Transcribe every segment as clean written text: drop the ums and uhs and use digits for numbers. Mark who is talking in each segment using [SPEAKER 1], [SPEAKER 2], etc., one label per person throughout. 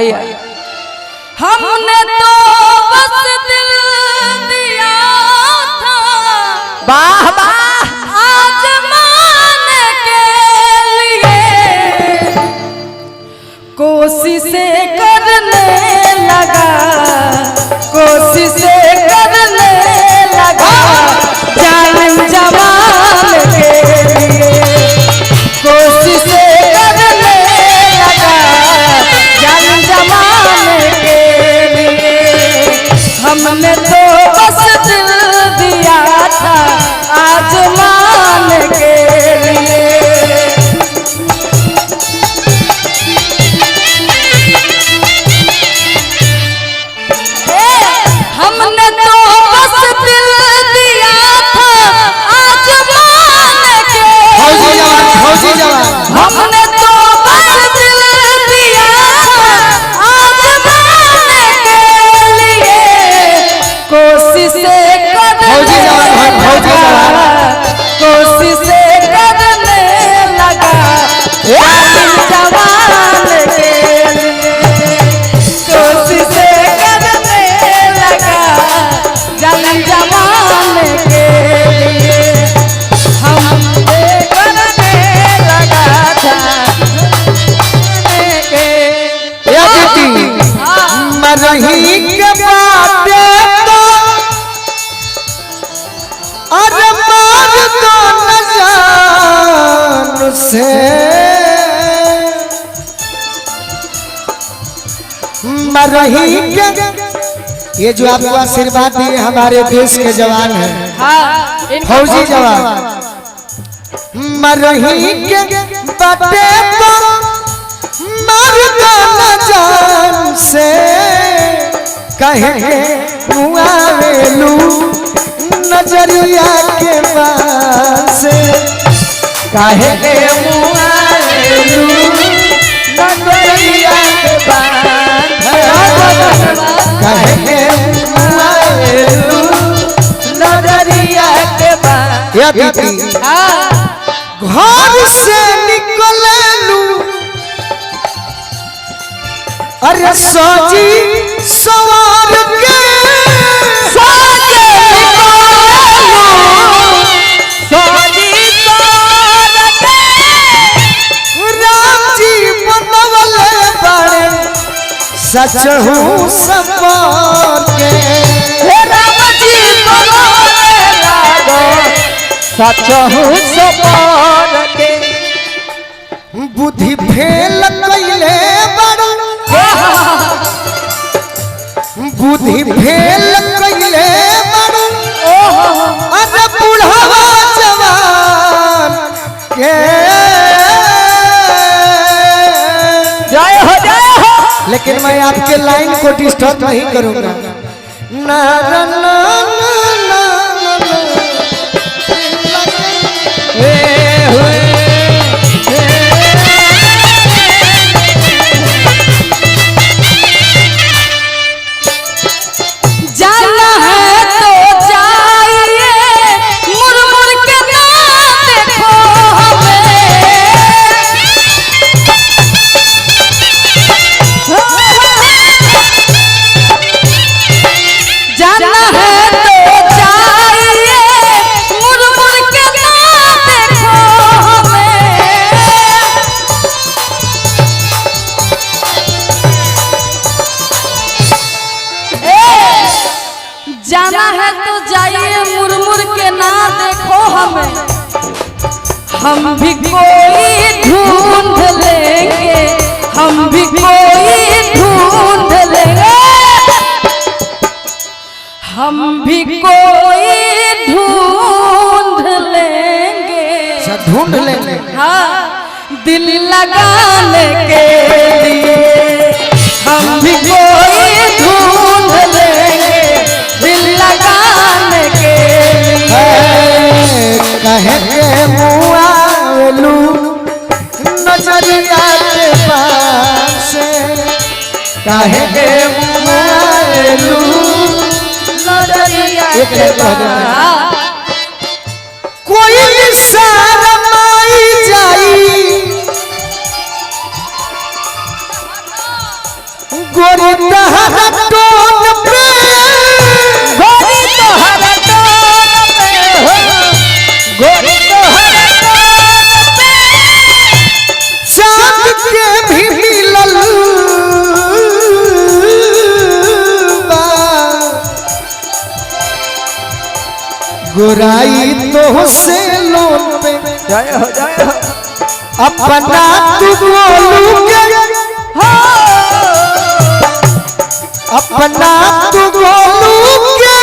[SPEAKER 1] भैया
[SPEAKER 2] हमने तो बस दिल दिया था
[SPEAKER 1] वाह वाह
[SPEAKER 2] आजमाने के लिए कोशिशें करने लगा कोशिशें करने लगा जान जवान के लिए कोशिशें करने लगा जान जवान के लिए हमने तो बस दिल दिया था आजमान के लिए हमने तो बस दिल दिया था आजमान के हमने तो बस दिल दिया था आजमान के लिए कोशिशें करने लगा कोशिशें करने लगा जान जवान के लिए कोशिशें करने लगा जान जवान के लिए हम करने लगा था के
[SPEAKER 3] मरही के बाटे तो अरे मार दो न जान से मरही के ये जो आपको आशीर्वाद दिए हमारे देश के जवान हैं फौजी जवान मरही के बाटे तो मार दो न जान से कहे मुआवेलू नजरिया के पास कहे मुआवेलू नजरिया के पास कहे मुआवेलू नजरिया के पास घर से निकललू अरे सोची सवार के राम जी बनवले बड़े सच हूँ सवार के
[SPEAKER 2] राम जी बनवले लागो
[SPEAKER 1] सच हूँ सवार के
[SPEAKER 3] बुद्धि फेल कैले बड़ बुद्धि फेल कैले बड़ अरे बुढ़वा जवान के
[SPEAKER 1] जय हो
[SPEAKER 3] लेकिन मैं आपके लाइन को डिस्टर्ब नहीं करूंगा ना ना ना ना
[SPEAKER 2] जाना है तो जाइए मुड़ के ना देखो हमें जाना है तो जाइए मुड़ के ना देखो हमें जाना है तो जाइए मुड़ के ना देखो हमें हम भी कोई ढूंढ लेंगे हम भी कोई ढूंढ लेंगे हम भी कोई ढूंढ लेंगे
[SPEAKER 3] ढूंढ लेंगे
[SPEAKER 2] हाँ दिल लगाने के लिए हम भी कोई ढूंढ लेंगे दिल लगाने के लिए
[SPEAKER 3] कहे मुआवेलू नजरिया के पास कहे मुआवेलू
[SPEAKER 2] नजरिया के पास
[SPEAKER 3] कोई शरमाई जाई गोरी तहरा टोन पे
[SPEAKER 1] गोरी तो हर टोन पे हो गोरी तो हर टोन पे
[SPEAKER 3] चाँद के भी मिलल बा। गोराई तो से लोन पे
[SPEAKER 1] जय हो
[SPEAKER 3] अपना तू बोलू के अपना तू बोलू के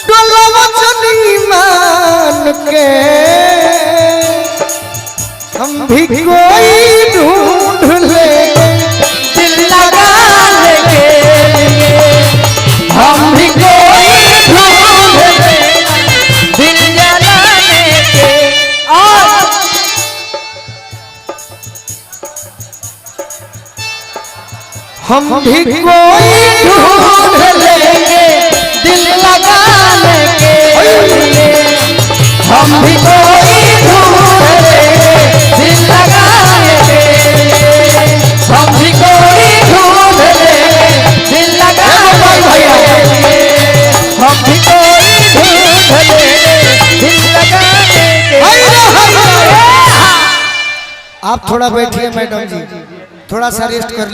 [SPEAKER 3] डोलवा चली मान के हम भी कोई ढूंढ ले
[SPEAKER 2] दिल लगाने के लिए हम भी कोई ढूंढ ले
[SPEAKER 1] दिल जलाने के
[SPEAKER 2] और
[SPEAKER 3] हम भी कोई ढूंढ
[SPEAKER 2] लेंगे दिल लगाने के लिए हम भी कोई ढूंढ लेंगे दिल लगाने के लिए हम भी कोई ढूंढ लेंगे दिल लगाने के लिए
[SPEAKER 1] हम भी कोई ढूंढ लेंगे दिल लगाने के
[SPEAKER 3] आप थोड़ा बैठिए मैडम जी, थोड़ा सा रेस्ट कर